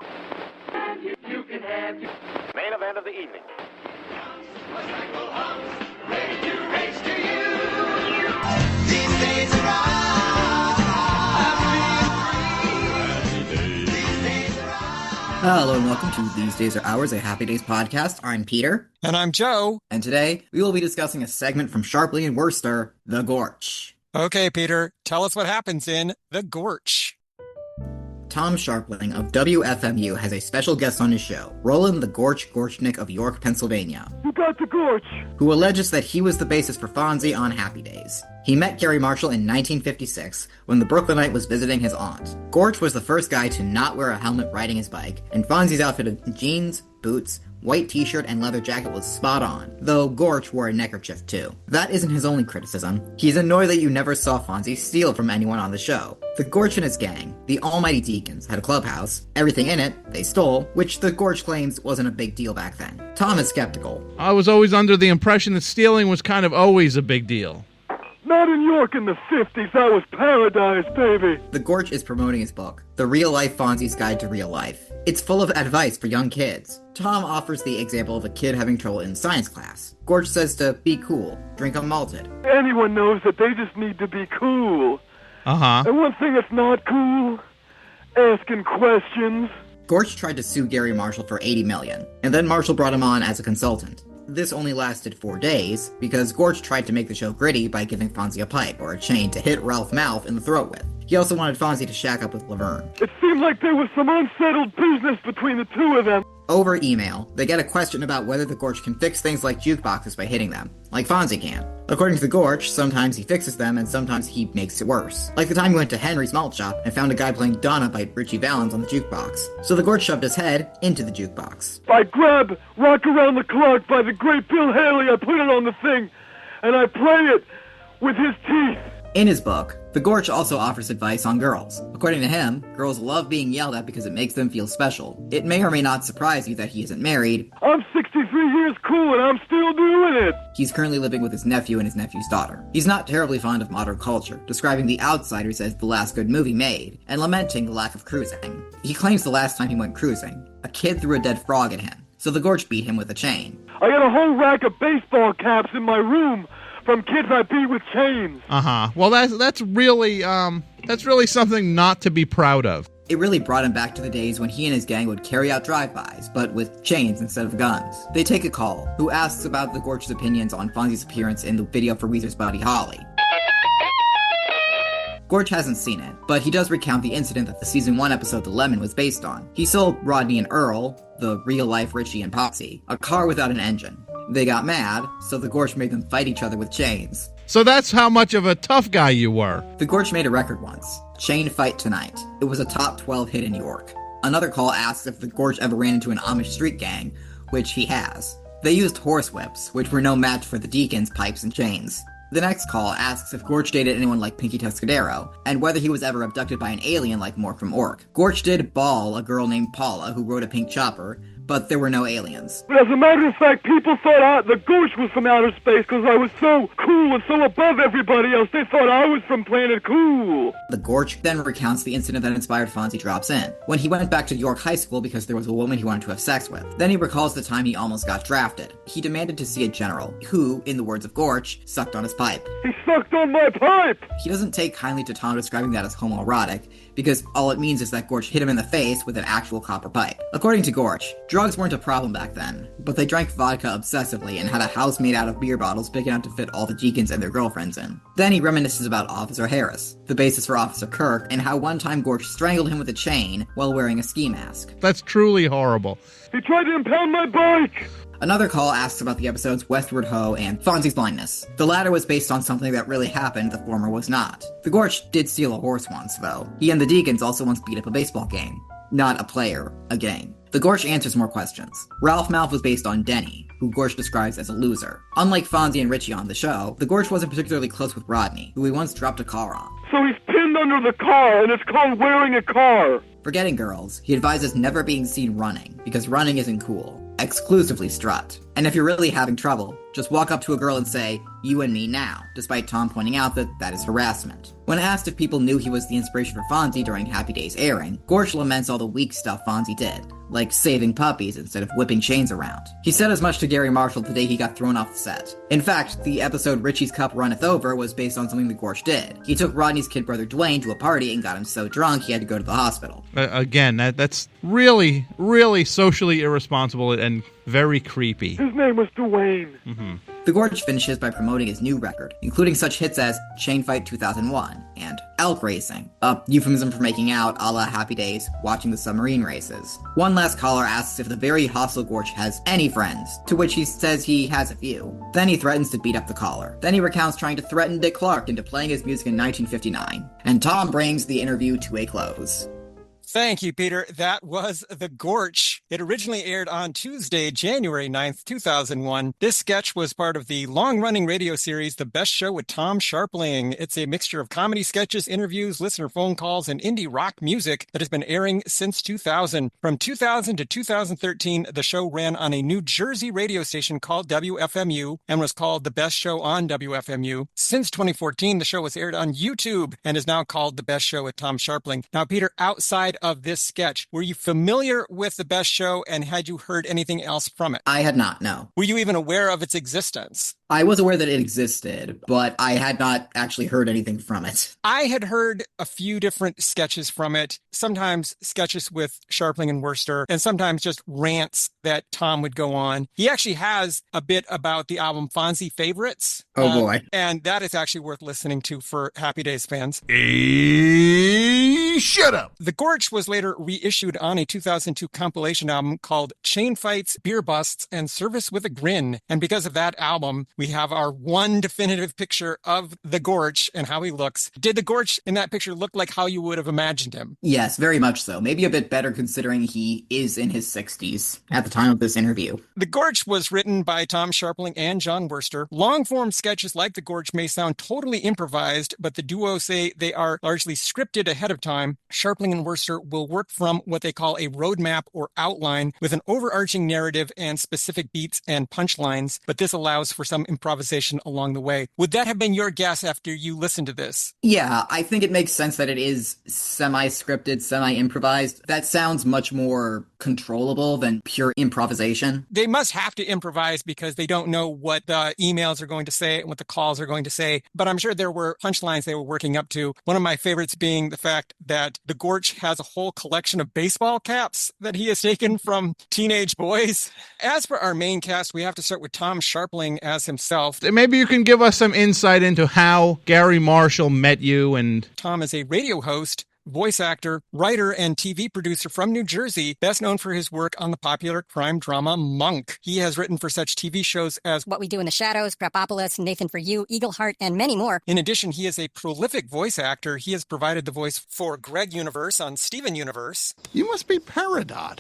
You can have your Main event of the evening. motorcycle humps, ready to race to you. These days are Hello and welcome to These Days Are Ours, a Happy Days podcast. I'm Peter. And I'm Joe. And today we will be discussing a segment from Sharpley and Worcester, The Gorch. Okay, Peter, tell us what happens in The Gorch. Tom Sharpling of WFMU has a special guest on his show, Roland the Gorchnick of York, Pennsylvania. You got the Gorch! Who alleges that he was the basis for Fonzie on Happy Days. He met Gary Marshall in 1956 when the Brooklynite was visiting his aunt. Gorch was the first guy to not wear a helmet riding his bike, and Fonzie's outfit of jeans, boots, white t-shirt, and leather jacket was spot on, though Gorch wore a neckerchief too. That isn't his only criticism. He's annoyed that you never saw Fonzie steal from anyone on the show. The Gorch and his gang, the Almighty Deacons, had a clubhouse. Everything in it, they stole, which the Gorch claims wasn't a big deal back then. Tom is skeptical. I was always under the impression that stealing was kind of always a big deal. Not in York in the 50s, that was paradise, baby! The Gorch is promoting his book, The Real Life Fonzie's Guide to Real Life. It's full of advice for young kids. Tom offers the example of a kid having trouble in science class. Gorch says to be cool, drink unmalted. Anyone knows that they just need to be cool. Uh-huh. And one thing that's not cool, asking questions. Gorch tried to sue Gary Marshall for $80 million, and then Marshall brought him on as a consultant. This only lasted 4 days, because Gorch tried to make the show gritty by giving Fonzie a pipe or a chain to hit Ralph Malph in the throat with. He also wanted Fonzie to shack up with Laverne. It seemed like there was some unsettled business between the two of them. Over email, they get a question about whether the Gorch can fix things like jukeboxes by hitting them, like Fonzie can. According to the Gorch, sometimes he fixes them and sometimes he makes it worse. Like the time he went to Henry's malt shop and found a guy playing Donna by Richie Valens on the jukebox. So the Gorch shoved his head into the jukebox. I grab Rock Around the Clock by the great Bill Haley, I put it on the thing, and I play it with his teeth. In his book, the Gorch also offers advice on girls. According to him, girls love being yelled at because it makes them feel special. It may or may not surprise you that he isn't married. I'm 63 years cool and I'm still doing it. He's currently living with his nephew and his nephew's daughter. He's not terribly fond of modern culture, describing The Outsiders as the last good movie made, and lamenting the lack of cruising. He claims the last time he went cruising, a kid threw a dead frog at him, so the Gorch beat him with a chain. I got a whole rack of baseball caps in my room from kids I beat with chains. Uh-huh. Well, that's really something not to be proud of. It really brought him back to the days when he and his gang would carry out drive-bys, but with chains instead of guns. They take a call, who asks about the Gorch's opinions on Fonzie's appearance in the video for Weezer's Buddy Holly. Gorch hasn't seen it, but he does recount the incident that the season 1 episode The Lemon was based on. He sold Rodney and Earl, the real-life Richie and Popsy, a car without an engine. They got mad, so the Gorch made them fight each other with chains. So that's how much of a tough guy you were. The Gorch made a record once, Chain Fight Tonight. It was a top 12 hit in York. Another call asks if the Gorch ever ran into an Amish street gang, which he has. They used horsewhips, which were no match for the Deacons' pipes and chains. The next call asks if Gorch dated anyone like Pinky Tuscadero, and whether he was ever abducted by an alien like Mork from Ork. Gorch did ball a girl named Paula who rode a pink chopper, but there were no aliens. But as a matter of fact, people thought the Gorch was from outer space because I was so cool and so above everybody else. They thought I was from Planet Cool. The Gorch then recounts the incident that inspired Fonzie drops in, when he went back to York High School because there was a woman he wanted to have sex with. Then he recalls the time he almost got drafted. He demanded to see a general, who, in the words of Gorch, sucked on his pipe. He sucked on my pipe! He doesn't take kindly to Tom describing that as homoerotic, because all it means is that Gorch hit him in the face with an actual copper pipe. According to Gorch, drugs weren't a problem back then, but they drank vodka obsessively and had a house made out of beer bottles big enough to fit all the Deacons and their girlfriends in. Then he reminisces about Officer Harris, the basis for Officer Kirk, and how one time Gorch strangled him with a chain while wearing a ski mask. That's truly horrible. He tried to impound my bike! Another call asks about the episodes Westward Ho and Fonzie's blindness. The latter was based on something that really happened, the former was not. The Gorch did steal a horse once, though. He and the Deacons also once beat up a baseball game. Not a player, a game. The Gorch answers more questions. Ralph Malph was based on Denny, who Gorch describes as a loser. Unlike Fonzie and Richie on the show, the Gorch wasn't particularly close with Rodney, who he once dropped a car on. So he's pinned under the car, and it's called wearing a car. Forgetting girls, he advises never being seen running, because running isn't cool. Exclusively strut. And if you're really having trouble, just walk up to a girl and say, "You and me now," despite Tom pointing out that that is harassment. When asked if people knew he was the inspiration for Fonzie during Happy Days airing, Gorch laments all the weak stuff Fonzie did, like saving puppies instead of whipping chains around. He said as much to Gary Marshall the day he got thrown off the set. In fact, the episode Richie's Cup Runneth Over was based on something that Gorch did. He took Rodney's kid brother Dwayne to a party and got him so drunk he had to go to the hospital. Again, that's really, really socially irresponsible and very creepy. His name was Dwayne. The Gorch finishes by promoting his new record, including such hits as Chain Fight 2001 and Elk Racing, a euphemism for making out a la Happy Days watching the submarine races. One last caller asks if the very hostile Gorch has any friends, to which he says he has a few. Then he threatens to beat up the caller. Then he recounts trying to threaten Dick Clark into playing his music in 1959. And Tom brings the interview to a close. Thank you, Peter. That was The Gorch. It originally aired on Tuesday, January 9th, 2001. This sketch was part of the long-running radio series, The Best Show with Tom Sharpling. It's a mixture of comedy sketches, interviews, listener phone calls, and indie rock music that has been airing since 2000. From 2000 to 2013, the show ran on a New Jersey radio station called WFMU and was called The Best Show on WFMU. Since 2014, the show was aired on YouTube and is now called The Best Show with Tom Sharpling. Now, Peter, outside of this sketch, were you familiar with The Best Show, and had you heard anything else from it? I had not, no. Were you even aware of its existence? I was aware that it existed, but I had not actually heard anything from it. I had heard a few different sketches from it, sometimes sketches with Sharpling and Worcester, and sometimes just rants that Tom would go on. He actually has a bit about the album Fonzie Favorites. Oh, boy. And that is actually worth listening to for Happy Days fans. Shut up! The Gorch was later reissued on a 2002 compilation album called Chain Fights, Beer Busts, and Service with a Grin. And because of that album, we have our one definitive picture of the Gorch and how he looks. Did the Gorch in that picture look like how you would have imagined him? Yes, very much so. Maybe a bit better considering he is in his 60s at the time of this interview. The Gorch was written by Tom Sharpling and John Worster. Long-form sketches like The Gorch may sound totally improvised, but the duo say they are largely scripted ahead of time. Sharpling and Worster will work from what they call a roadmap or outline with an overarching narrative and specific beats and punchlines, but this allows for some improvisation along the way. Would that have been your guess after you listened to this? Yeah, I think it makes sense that it is semi-scripted, semi-improvised. That sounds much more controllable than pure improvisation. They must have to improvise because they don't know what the emails are going to say and what the calls are going to say, but I'm sure there were punchlines they were working up to. One of my favorites being the fact that the Gorch has a whole collection of baseball caps that he has taken from teenage boys. As for our main cast, we have to start with Tom Sharpling as himself. Maybe you can give us some insight into how Gary Marshall met you. And Tom is a radio host, voice actor, writer, and TV producer from New Jersey, best known for his work on the popular crime drama Monk. He has written for such TV shows as What We Do in the Shadows, Crapopolis, Nathan for You, Eagleheart, and many more. In addition, he is a prolific voice actor. He has provided the voice for Greg Universe on Steven Universe. You must be Peridot.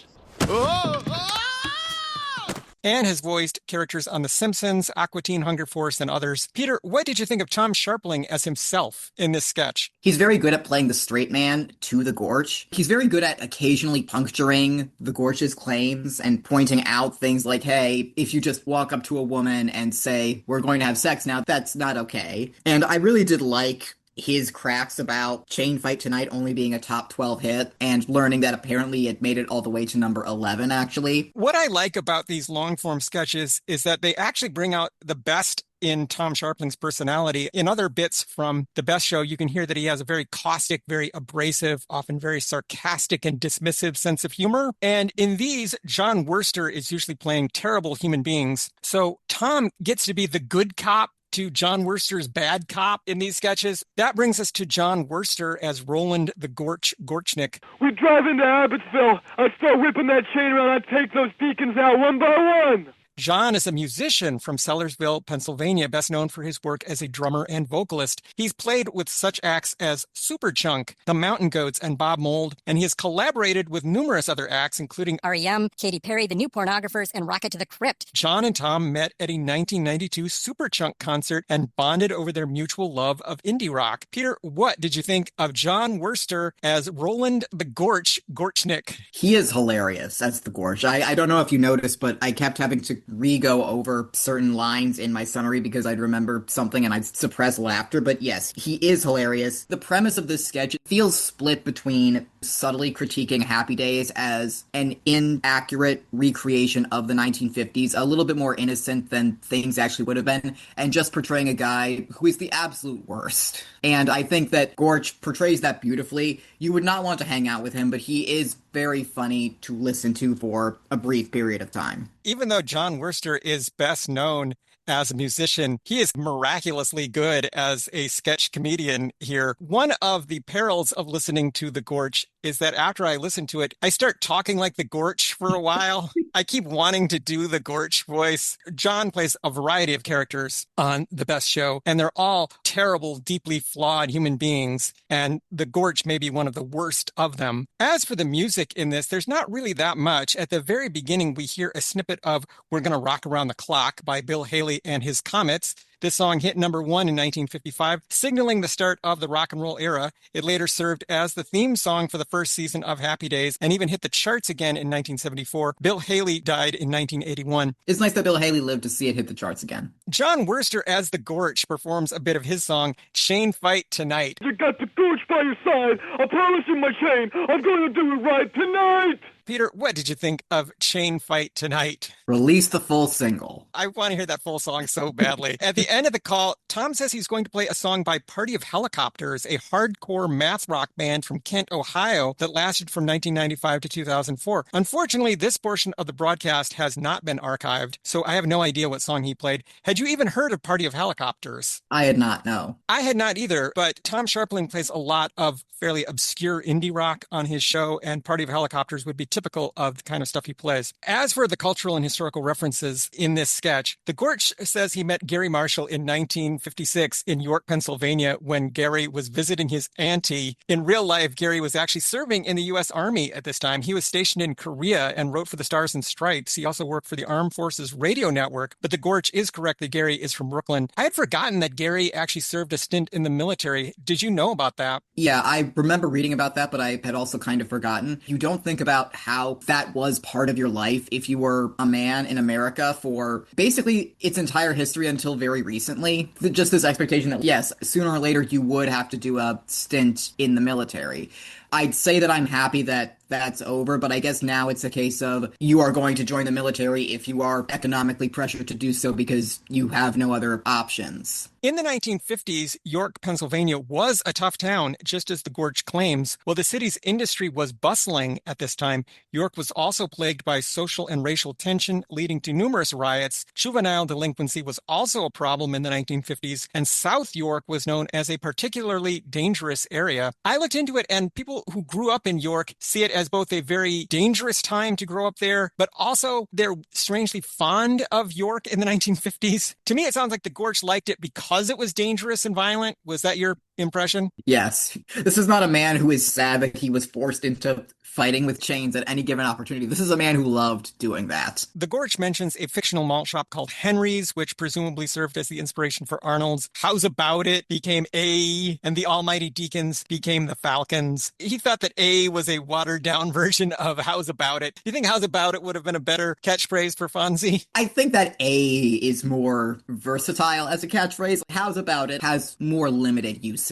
And has voiced characters on The Simpsons, Aqua Teen Hunger Force, and others. Peter, what did you think of Tom Sharpling as himself in this sketch? He's very good at playing the straight man to the Gorch. He's very good at occasionally puncturing the Gorch's claims and pointing out things like, hey, if you just walk up to a woman and say, we're going to have sex now, that's not okay. And I really did like his cracks about Chain Fight Tonight only being a top 12 hit and learning that apparently it made it all the way to number 11, actually. What I like about these long-form sketches is that they actually bring out the best in Tom Sharpling's personality. In other bits from The Best Show, you can hear that he has a very caustic, very abrasive, often very sarcastic and dismissive sense of humor. And in these, John Worster is usually playing terrible human beings. So Tom gets to be the good cop to John Worster's bad cop in these sketches. That brings us to John Worster as Roland the Gorchnick. We'd drive into Abbotsville. I'd start whipping that chain around. I'd take those deacons out one by one. John is a musician from Sellersville, Pennsylvania, best known for his work as a drummer and vocalist. He's played with such acts as Superchunk, The Mountain Goats, and Bob Mould, and he has collaborated with numerous other acts, including R.E.M., Katy Perry, The New Pornographers, and Rocket to the Crypt. John and Tom met at a 1992 Superchunk concert and bonded over their mutual love of indie rock. Peter, what did you think of John Worster as Roland the Gorchnick? He is hilarious as the Gorch. I don't know if you noticed, but I kept having to re-go over certain lines in my summary because I'd remember something and I'd suppress laughter, but yes, he is hilarious. The premise of this sketch feels split between subtly critiquing Happy Days as an inaccurate recreation of the 1950s, a little bit more innocent than things actually would have been, and just portraying a guy who is the absolute worst. And I think that Gorch portrays that beautifully. You would not want to hang out with him, but he is very funny to listen to for a brief period of time. Even though John Worster is best known as a musician, he is miraculously good as a sketch comedian here. One of the perils of listening to The Gorch is that after I listen to it, I start talking like the Gorch for a while. I keep wanting to do the Gorch voice. John plays a variety of characters on The Best Show, and they're all terrible, deeply flawed human beings, and the Gorch may be one of the worst of them. As for the music in this, there's not really that much. At the very beginning, we hear a snippet of We're Gonna Rock Around the Clock by Bill Haley and his Comets. This song hit number 1 in 1955, signaling the start of the rock and roll era. It later served as the theme song for the first season of Happy Days and even hit the charts again in 1974. Bill Haley died in 1981. It's nice that Bill Haley lived to see it hit the charts again. John Worster as the Gorch performs a bit of his song, Chain Fight Tonight. You got the Gorch by your side. I promise you, my chain, I'm going to do it right tonight. Peter, what did you think of Chain Fight Tonight? Release the full single. I want to hear that full song so badly. At the end of the call, Tom says he's going to play a song by Party of Helicopters, a hardcore math rock band from Kent, Ohio that lasted from 1995 to 2004. Unfortunately, this portion of the broadcast has not been archived, so I have no idea what song he played. Had you even heard of Party of Helicopters? I had not, no. I had not either, but Tom Sharpling plays a lot of fairly obscure indie rock on his show, and Party of Helicopters would be typical of the kind of stuff he plays. As for the cultural and historical references in this sketch, the Gorch says he met Gary Marshall in 1956 in York, Pennsylvania, when Gary was visiting his auntie. In real life, Gary was actually serving in the U.S. Army at this time. He was stationed in Korea and wrote for the Stars and Stripes. He also worked for the Armed Forces Radio Network, but the Gorch is correct that Gary is from Brooklyn. I had forgotten that Gary actually served a stint in the military. Did you know about that? Yeah, I remember reading about that, but I had also kind of forgotten. You don't think about how that was part of your life if you were a man in America for basically its entire history until very recently. Just this expectation that, yes, sooner or later you would have to do a stint in the military. I'd say that I'm happy that that's over, but I guess now it's a case of you are going to join the military if you are economically pressured to do so because you have no other options. In the 1950s, York, Pennsylvania was a tough town, just as the Gorch claims. While the city's industry was bustling at this time, York was also plagued by social and racial tension, leading to numerous riots. Juvenile delinquency was also a problem in the 1950s, and South York was known as a particularly dangerous area. I looked into it, and people who grew up in York see it as both a very dangerous time to grow up there, but also they're strangely fond of York in the 1950s. To me, it sounds like the Gorch liked it because it was dangerous and violent. Was that your impression? Yes. This is not a man who is sad that he was forced into fighting with chains at any given opportunity. This is a man who loved doing that. The Gorch mentions a fictional malt shop called Henry's, which presumably served as the inspiration for Arnold's. How's About It became A, and the Almighty Deacons became the Falcons. He thought that A was a watered-down version of How's About It. Do you think How's About It would have been a better catchphrase for Fonzie? I think that A is more versatile as a catchphrase. How's About It has more limited uses.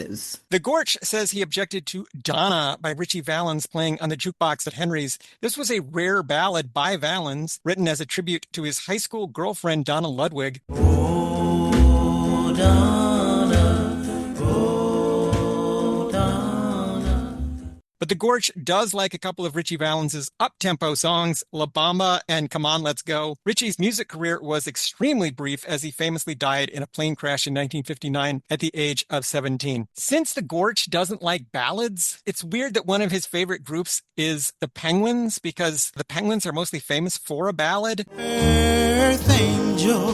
The Gorch says he objected to Donna by Richie Valens playing on the jukebox at Henry's. This was a rare ballad by Valens, written as a tribute to his high school girlfriend, Donna Ludwig. Oh, Donna, But the Gorch does like a couple of Richie Valens' up-tempo songs, La Bamba and Come On, Let's Go. Richie's music career was extremely brief as he famously died in a plane crash in 1959 at the age of 17. Since the Gorch doesn't like ballads, it's weird that one of his favorite groups is the Penguins, because the Penguins are mostly famous for a ballad. Earth angel,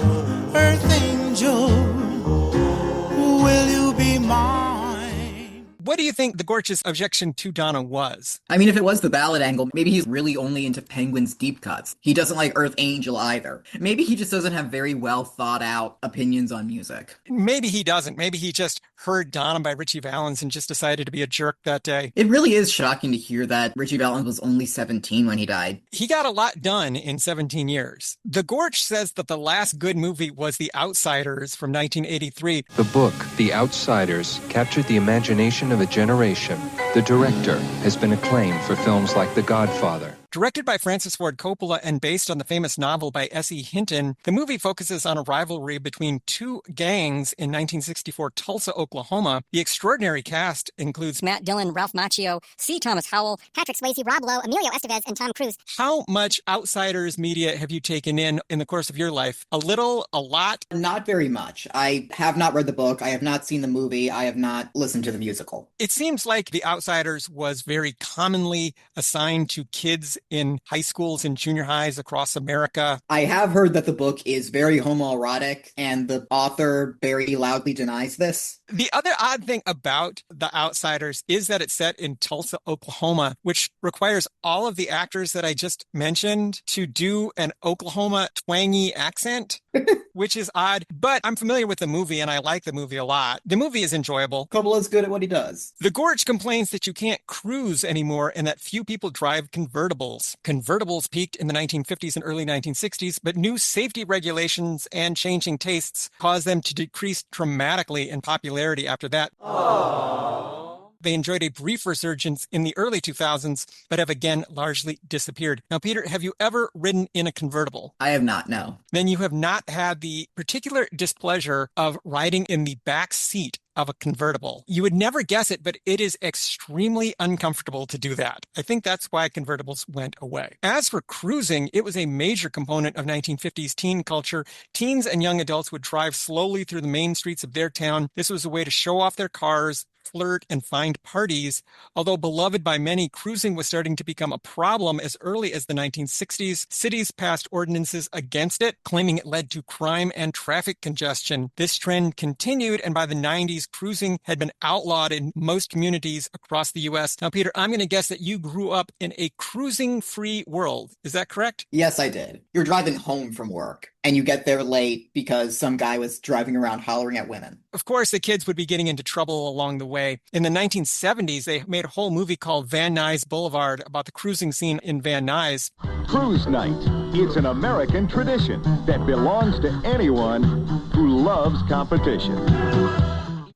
will you be mine? What do you think the Gorch's objection to Donna was? I mean, if it was the ballad angle, maybe he's really only into Penguin's deep cuts. He doesn't like Earth Angel either. Maybe he just doesn't have very well thought out opinions on music. Maybe he doesn't. Maybe he just heard Donna by Richie Valens and just decided to be a jerk that day. It really is shocking to hear that Richie Valens was only 17 when he died. He got a lot done in 17 years. The Gorch says that the last good movie was The Outsiders from 1983. The book, The Outsiders, captured the imagination of a generation. The director has been acclaimed for films like The Godfather. Directed by Francis Ford Coppola and based on the famous novel by S.E. Hinton, the movie focuses on a rivalry between two gangs in 1964 Tulsa, Oklahoma. The extraordinary cast includes Matt Dillon, Ralph Macchio, C. Thomas Howell, Patrick Swayze, Rob Lowe, Emilio Estevez, and Tom Cruise. How much Outsiders media have you taken in the course of your life? A little? A lot? Not very much. I have not read the book. I have not seen the movie. I have not listened to the musical. It seems like The Outsiders was very commonly assigned to kids in high schools and junior highs across America. I have heard that the book is very homoerotic, and the author very loudly denies this. The other odd thing about The Outsiders is that it's set in Tulsa, Oklahoma, which requires all of the actors that I just mentioned to do an Oklahoma twangy accent, which is odd. But I'm familiar with the movie, and I like the movie a lot. The movie is enjoyable. Coppola's good at what he does. The Gorch complains that you can't cruise anymore and that few people drive convertibles. Convertibles peaked in the 1950s and early 1960s, but new safety regulations and changing tastes caused them to decrease dramatically in popularity after that. They enjoyed a brief resurgence in the early 2000s, but have again largely disappeared. Now, Peter, have you ever ridden in a convertible? I have not, no. Then you have not had the particular displeasure of riding in the back seat of a convertible. You would never guess it, but it is extremely uncomfortable to do that. I think that's why convertibles went away. As for cruising, it was a major component of 1950s teen culture. Teens and young adults would drive slowly through the main streets of their town. This was a way to show off their cars, flirt, and find parties. Although beloved by many, cruising was starting to become a problem as early as the 1960s. Cities passed ordinances against it, claiming it led to crime and traffic congestion. This trend continued, and by the 90s, cruising had been outlawed in most communities across the U.S. Now, Peter, I'm going to guess that you grew up in a cruising-free world. Is that correct? Yes, I did. You're driving home from work, and you get there late because some guy was driving around hollering at women. Of course, the kids would be getting into trouble along the way. In the 1970s, they made a whole movie called Van Nuys Boulevard about the cruising scene in Van Nuys. Cruise night. It's an American tradition that belongs to anyone who loves competition.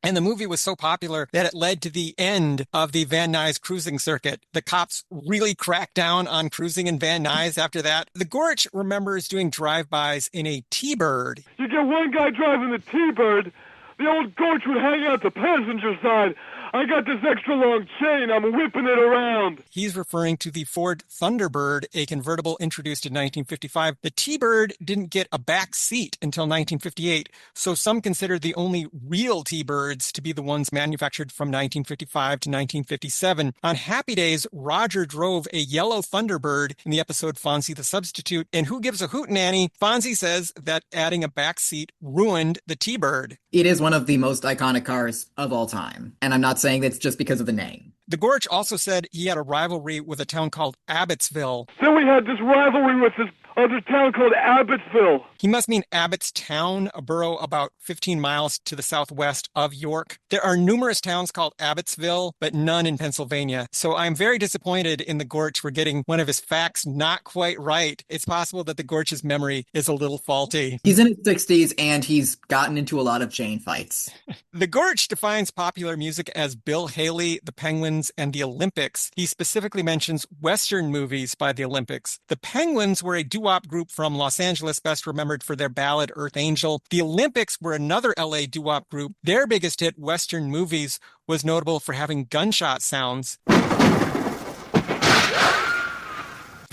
And the movie was so popular that it led to the end of the Van Nuys cruising circuit. The cops really cracked down on cruising in Van Nuys after that. The Gorch remembers doing drive-bys in a T-Bird. You get one guy driving the T-Bird, the old Gorch would hang out the passenger side. I got this extra long chain, I'm whipping it around. He's referring to the Ford Thunderbird, a convertible introduced in 1955. The T-Bird didn't get a back seat until 1958, so some consider the only real T-Birds to be the ones manufactured from 1955 to 1957. On Happy Days, Roger drove a yellow Thunderbird in the episode Fonzie the Substitute, and Who Gives a Hoot Nanny? Fonzie says that adding a back seat ruined the T-Bird. It is one of the most iconic cars of all time, and I'm not saying that's just because of the name. The Gorch also said he had a rivalry with a town called Abbotsville. Then we had this rivalry with this other town called Abbotsville. He must mean Abbottstown, a borough about 15 miles to the southwest of York. There are numerous towns called Abbotsville, but none in Pennsylvania. So I'm very disappointed in the Gorch for getting one of his facts not quite right. It's possible that the Gorch's memory is a little faulty. He's in his 60s, and he's gotten into a lot of chain fights. The Gorch defines popular music as Bill Haley, the Penguins, and the Olympics. He specifically mentions Western movies by the Olympics. The Penguins were a doo-wop group from Los Angeles, best remembered for their ballad Earth Angel. The Olympics were another LA doo-wop group. Their biggest hit, Western Movies, was notable for having gunshot sounds.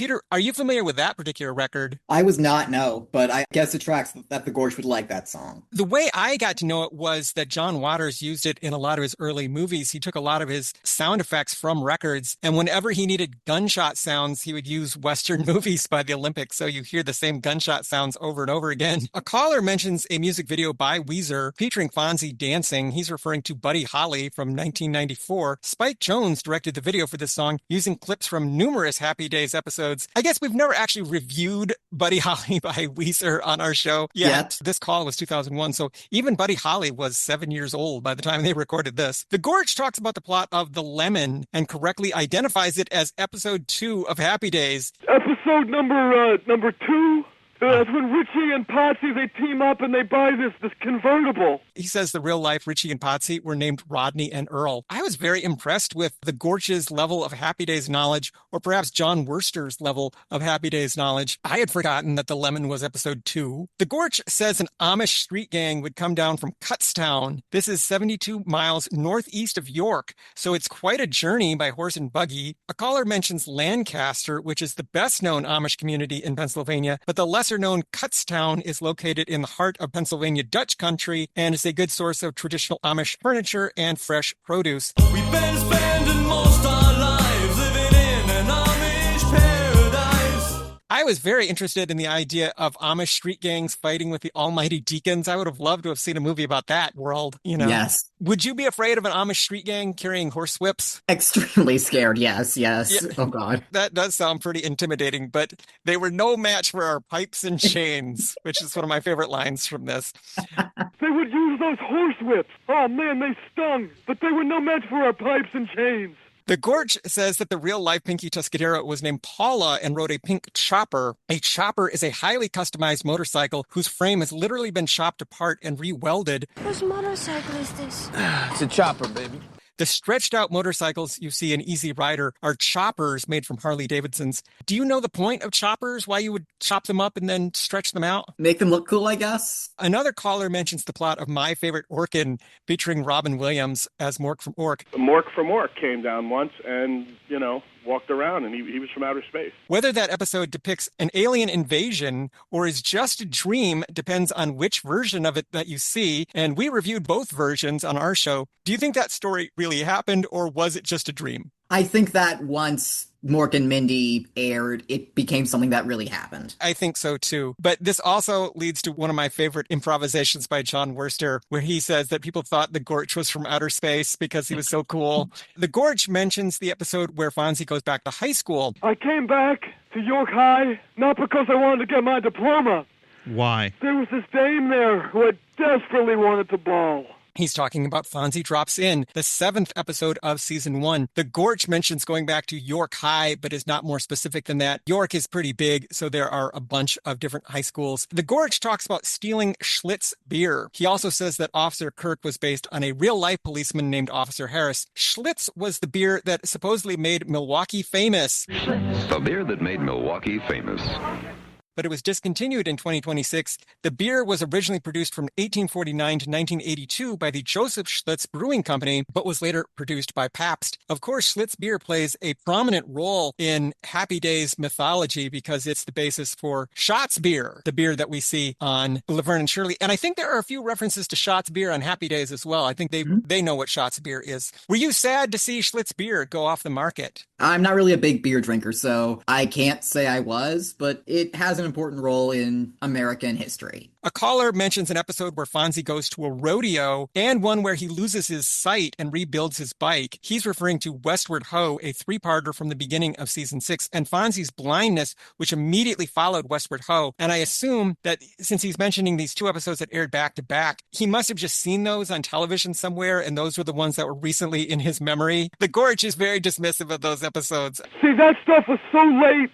Peter, are you familiar with that particular record? I was not, no, but I guess it tracks that the Gorch would like that song. The way I got to know it was that John Waters used it in a lot of his early movies. He took a lot of his sound effects from records, and whenever he needed gunshot sounds, he would use Western movies by the Olympics, so you hear the same gunshot sounds over and over again. A caller mentions a music video by Weezer featuring Fonzie dancing. He's referring to Buddy Holly from 1994. Spike Jonze directed the video for this song using clips from numerous Happy Days episodes. I guess we've never actually reviewed Buddy Holly by Weezer on our show yet. This call was 2001, so even Buddy Holly was 7 years old by the time they recorded this. The Gorch talks about the plot of The Lemon and correctly identifies it as episode 2 of Happy Days. Episode number 2? That's when Richie and Patsy, they team up and they buy this convertible. He says the real life Richie and Patsy were named Rodney and Earl. I was very impressed with the Gorch's level of Happy Days knowledge, or perhaps John Worster's level of Happy Days knowledge. I had forgotten that The Lemon was episode 2. The Gorch says an Amish street gang would come down from Kutztown. This is 72 miles northeast of York, so it's quite a journey by horse and buggy. A caller mentions Lancaster, which is the best known Amish community in Pennsylvania, but the lesser-known Kutztown is located in the heart of Pennsylvania Dutch country and is a good source of traditional Amish furniture and fresh produce. We've been spending most our lives living in an Amish paradise. I was very interested in the idea of Amish street gangs fighting with the almighty deacons. I would have loved to have seen a movie about that world, you know. Yes. Would you be afraid of an Amish street gang carrying horse whips? Extremely scared, yes. Yeah. Oh, God. That does sound pretty intimidating, but they were no match for our pipes and chains, which is one of my favorite lines from this. They would use those horse whips. Oh, man, they stung. But they were no match for our pipes and chains. The Gorch says that the real-life Pinky Tuscadero was named Paula and rode a pink chopper. A chopper is a highly customized motorcycle whose frame has literally been chopped apart and re-welded. Whose motorcycle is this? It's a chopper, baby. The stretched-out motorcycles you see in Easy Rider are choppers made from Harley-Davidsons. Do you know the point of choppers, why you would chop them up and then stretch them out? Make them look cool, I guess. Another caller mentions the plot of My Favorite Orkin, featuring Robin Williams as Mork from Ork. Mork from Ork came down once and, walked around, and he was from outer space. Whether that episode depicts an alien invasion or is just a dream depends on which version of it that you see, and we reviewed both versions on our show. Do you think that story really happened, or was it just a dream? I think that once Mork and Mindy aired, it became something that really happened. I think so too. But this also leads to one of my favorite improvisations by John Worster, where he says that people thought the Gorch was from outer space because he was so cool. The Gorch mentions the episode where Fonzie goes back to high school. I came back to York High, not because I wanted to get my diploma. Why? There was this dame there who I desperately wanted to ball. He's talking about Fonzie Drops In, the 7th episode of season 1. The Gorch mentions going back to York High, but is not more specific than that. York is pretty big, so there are a bunch of different high schools. The Gorch talks about stealing Schlitz beer. He also says that Officer Kirk was based on a real-life policeman named Officer Harris. Schlitz was the beer that supposedly made Milwaukee famous. The beer that made Milwaukee famous. But it was discontinued in 2026. The beer was originally produced from 1849 to 1982 by the Joseph Schlitz Brewing Company, but was later produced by Pabst. Of course, Schlitz beer plays a prominent role in Happy Days mythology because it's the basis for Schatz beer, the beer that we see on Laverne and Shirley. And I think there are a few references to Schatz beer on Happy Days as well. I think they know what Schatz beer is. Were you sad to see Schlitz beer go off the market? I'm not really a big beer drinker, so I can't say I was, but it has an important role in American history. A caller mentions an episode where Fonzie goes to a rodeo and one where he loses his sight and rebuilds his bike. He's referring to Westward Ho, a 3-parter from the beginning of season 6, and Fonzie's blindness, which immediately followed Westward Ho. And I assume that since he's mentioning these 2 episodes that aired back to back, he must have just seen those on television somewhere, and those were the ones that were recently in his memory. The Gorch is very dismissive of those episodes. See, that stuff was so late.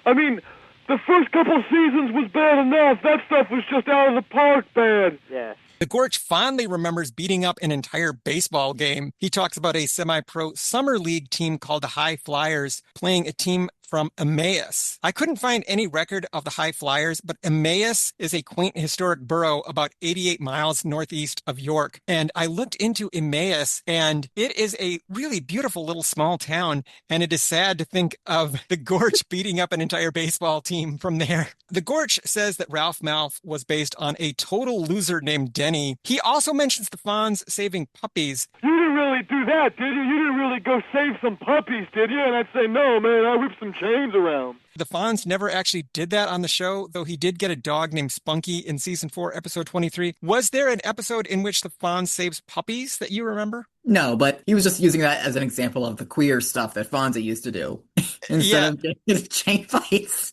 I mean, the first couple seasons was bad enough. That stuff was just out of the park bad. Yeah. The Gorch fondly remembers beating up an entire baseball game. He talks about a semi-pro summer league team called the High Flyers playing a team from Emmaus. I couldn't find any record of the High Flyers, but Emmaus is a quaint historic borough about 88 miles northeast of York. And I looked into Emmaus, and it is a really beautiful little small town, and it is sad to think of the Gorch beating up an entire baseball team from there. The Gorch says that Ralph Malph was based on a total loser named Denny. He also mentions the Fonz saving puppies. You didn't really do that, did you? You didn't really go save some puppies, did you? And I'd say, no, man, I whipped some chains around. The Fonz never actually did that on the show, though he did get a dog named Spunky in season 4, episode 23. Was there an episode in which the Fonz saves puppies that you remember? No, but he was just using that as an example of the queer stuff that Fonzie used to do instead of getting chain fights.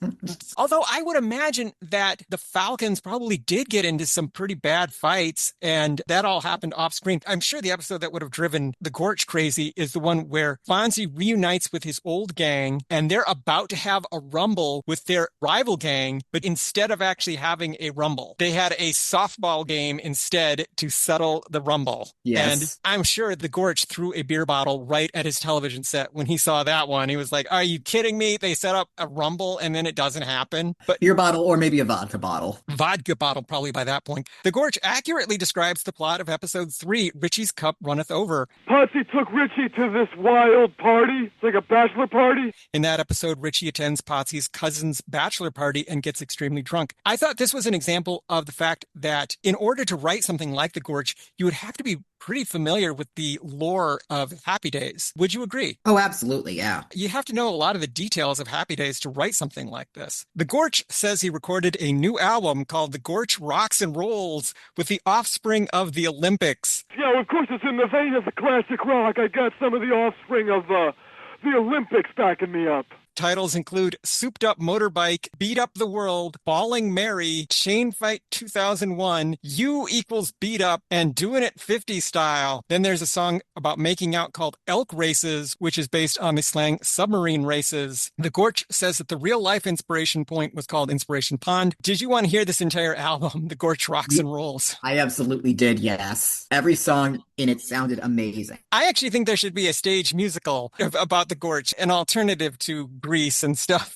Although I would imagine that the Falcons probably did get into some pretty bad fights, and that all happened off screen. I'm sure the episode that would have driven the Gorch crazy is the one where Fonzie reunites with his old gang, and they're about to have a rumble with their rival gang, but instead of actually having a rumble, they had a softball game instead to settle the rumble. Yes. And I'm sure the Gorch threw a beer bottle right at his television set when he saw that one. He was like, are you kidding me? They set up a rumble and then it doesn't happen. But beer bottle or maybe a vodka bottle. Vodka bottle probably by that point. The Gorch accurately describes the plot of episode 3, Richie's Cup Runneth Over. Potsy took Richie to this wild party. It's like a bachelor party. In that episode, Richie attends Potsy's cousin's bachelor party and gets extremely drunk. I thought this was an example of the fact that in order to write something like the Gorch, you would have to be pretty familiar with the lore of Happy Days. Would you agree? Oh, absolutely, yeah. You have to know a lot of the details of Happy Days to write something like this. The Gorch says he recorded a new album called The Gorch Rocks and Rolls with the offspring of the Olympics. Yeah, well, of course it's in the vein of the classic rock. I got some of the offspring of the Olympics backing me up. Titles include Souped Up Motorbike, Beat Up the World, Balling Mary, Chain Fight 2001, You equals Beat Up, and Doing It 50 Style. Then there's a song about making out called Elk Races, which is based on the slang submarine races. The Gorch says that the real life inspiration point was called Inspiration Pond. Did you want to hear this entire album, The Gorch Rocks and Rolls? I absolutely did, yes. Every song in it sounded amazing. I actually think there should be a stage musical about the Gorch, an alternative to Grease and stuff.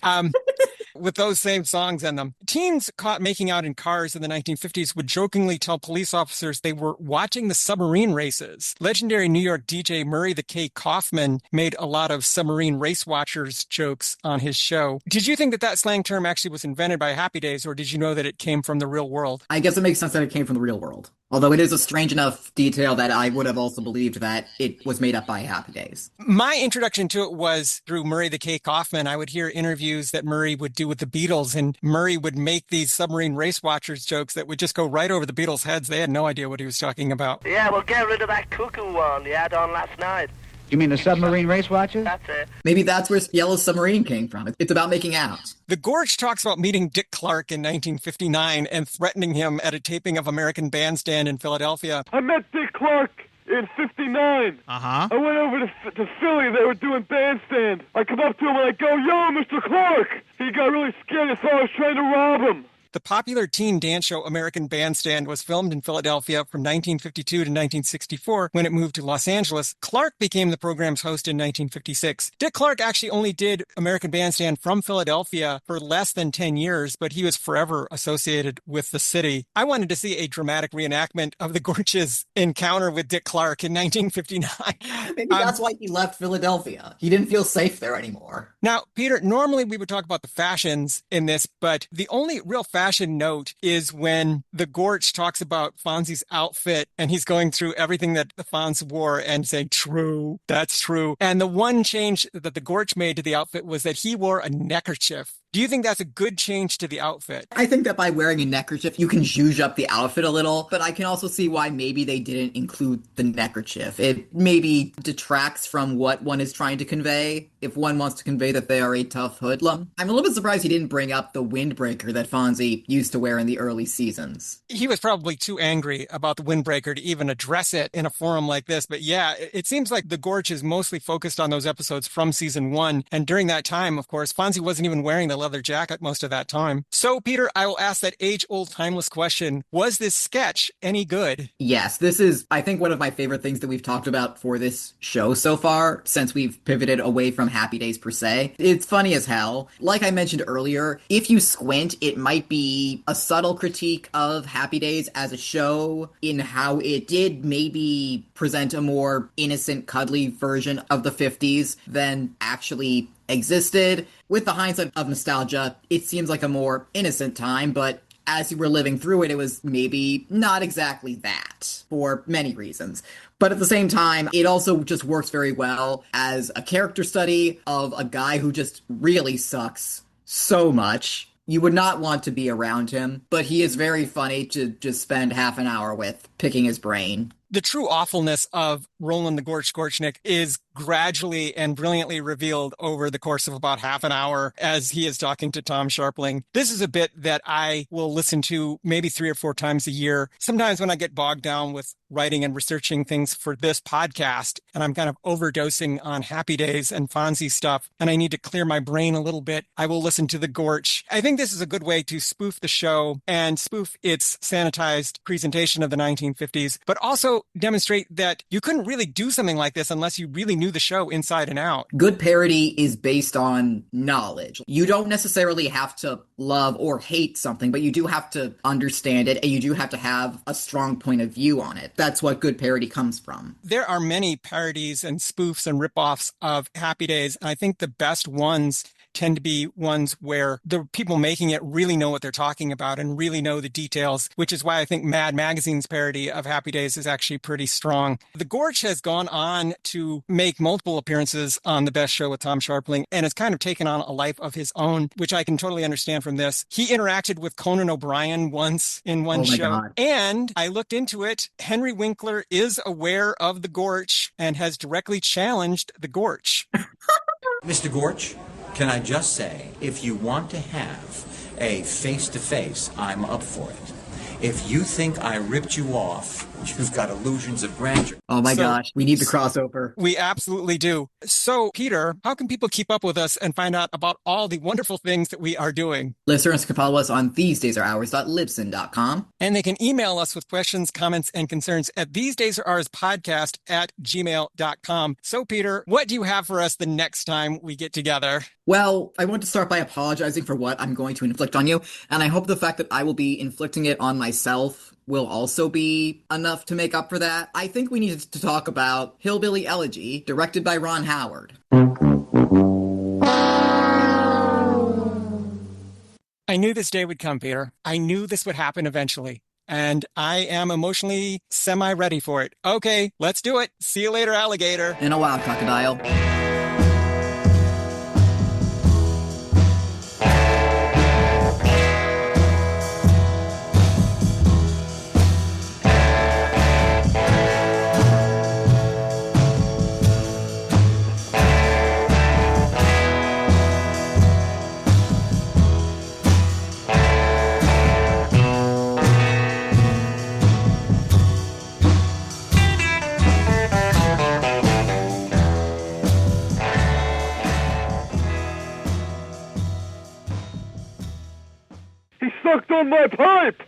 With those same songs in them. Teens caught making out in cars in the 1950s would jokingly tell police officers they were watching the submarine races. Legendary New York DJ Murray the K. Kaufman made a lot of submarine race watchers jokes on his show. Did you think that that slang term actually was invented by Happy Days, or did you know that it came from the real world? I guess it makes sense that it came from the real world. Although it is a strange enough detail that I would have also believed that it was made up by Happy Days. My introduction to it was through Murray the K. Kaufman. I would hear interviews that Murray would do with the Beatles, and Murray would make these submarine race watchers jokes that would just go right over the Beatles' heads. They had no idea what he was talking about. Yeah, well, get rid of that cuckoo one you had on last night. You mean the submarine race watchers? That's it. Maybe that's where Yellow Submarine came from. It's about making out. The Gorch talks about meeting Dick Clark in 1959 and threatening him at a taping of American Bandstand in Philadelphia. I met Dick Clark in 59. Uh-huh. I went over to Philly. They were doing Bandstand. I come up to him and I go, yo, Mr. Clark. He got really scared. He thought I was trying to rob him. The popular teen dance show American Bandstand was filmed in Philadelphia from 1952 to 1964. When it moved to Los Angeles, Clark became the program's host in 1956. Dick Clark actually only did American Bandstand from Philadelphia for less than 10 years, but he was forever associated with the city. I wanted to see a dramatic reenactment of the Gorch's encounter with Dick Clark in 1959. Maybe that's why he left Philadelphia. He didn't feel safe there anymore. Now, Peter, normally we would talk about the fashions in this, but the only real fashion note is when the Gorch talks about Fonzie's outfit and he's going through everything that the Fonz wore and saying, true, that's true. And the one change that the Gorch made to the outfit was that he wore a neckerchief. Do you think that's a good change to the outfit? I think that by wearing a neckerchief, you can zhuzh up the outfit a little, but I can also see why maybe they didn't include the neckerchief. It maybe detracts from what one is trying to convey, if one wants to convey that they are a tough hoodlum. I'm a little bit surprised he didn't bring up the windbreaker that Fonzie used to wear in the early seasons. He was probably too angry about the windbreaker to even address it in a forum like this, but yeah, it seems like the Gorch is mostly focused on those episodes from season 1, and during that time, of course, Fonzie wasn't even wearing the leather jacket most of that time. So, Peter, I will ask that age-old timeless question. Was this sketch any good? Yes, this is, I think, one of my favorite things that we've talked about for this show so far, since we've pivoted away from Happy Days per se. It's funny as hell. Like I mentioned earlier, if you squint, it might be a subtle critique of Happy Days as a show in how it did maybe present a more innocent, cuddly version of the 50s than actually existed. With the hindsight of nostalgia, it seems like a more innocent time, but as you were living through it, it was maybe not exactly that, for many reasons. But at the same time, it also just works very well as a character study of a guy who just really sucks so much. You would not want to be around him, but he is very funny to just spend half an hour with, picking his brain. The true awfulness of Roland the Gorchnick is gradually and brilliantly revealed over the course of about half an hour as he is talking to Tom Sharpling. This is a bit that I will listen to maybe 3 or 4 times a year. Sometimes when I get bogged down with writing and researching things for this podcast, and I'm kind of overdosing on Happy Days and Fonzie stuff, and I need to clear my brain a little bit, I will listen to the Gorch. I think this is a good way to spoof the show and spoof its sanitized presentation of the 1950s, but also demonstrate that you couldn't really do something like this unless you really knew the show inside and out. Good parody is based on knowledge. You don't necessarily have to love or hate something, but you do have to understand it, and you do have to have a strong point of view on it. That's what good parody comes from. There are many parodies and spoofs and ripoffs of Happy Days, and I think the best ones tend to be ones where the people making it really know what they're talking about and really know the details, which is why I think Mad Magazine's parody of Happy Days is actually pretty strong. The Gorch has gone on to make multiple appearances on The Best Show with Tom Sharpling, and has kind of taken on a life of his own, which I can totally understand from this. He interacted with Conan O'Brien once in one show. God. And I looked into it. Henry Winkler is aware of the Gorch and has directly challenged the Gorch. Mr. Gorch, can I just say, if you want to have a face-to-face, I'm up for it. If you think I ripped you off, you've got illusions of grandeur. Oh my gosh, we need the crossover. We absolutely do. So, Peter, how can people keep up with us and find out about all the wonderful things that we are doing? Listeners can follow us on thesedaysreours.libsyn.com. And they can email us with questions, comments, and concerns at thesedaysreourspodcast@gmail.com. So, Peter, what do you have for us the next time we get together? Well, I want to start by apologizing for what I'm going to inflict on you, and I hope the fact that I will be inflicting it on myself will also be enough to make up for that. I think we need to talk about Hillbilly Elegy, directed by Ron Howard. I knew this day would come, Peter. I knew this would happen eventually. And I am emotionally semi-ready for it. Okay, let's do it. See you later, alligator. In a while, crocodile. He sucked on my pipe!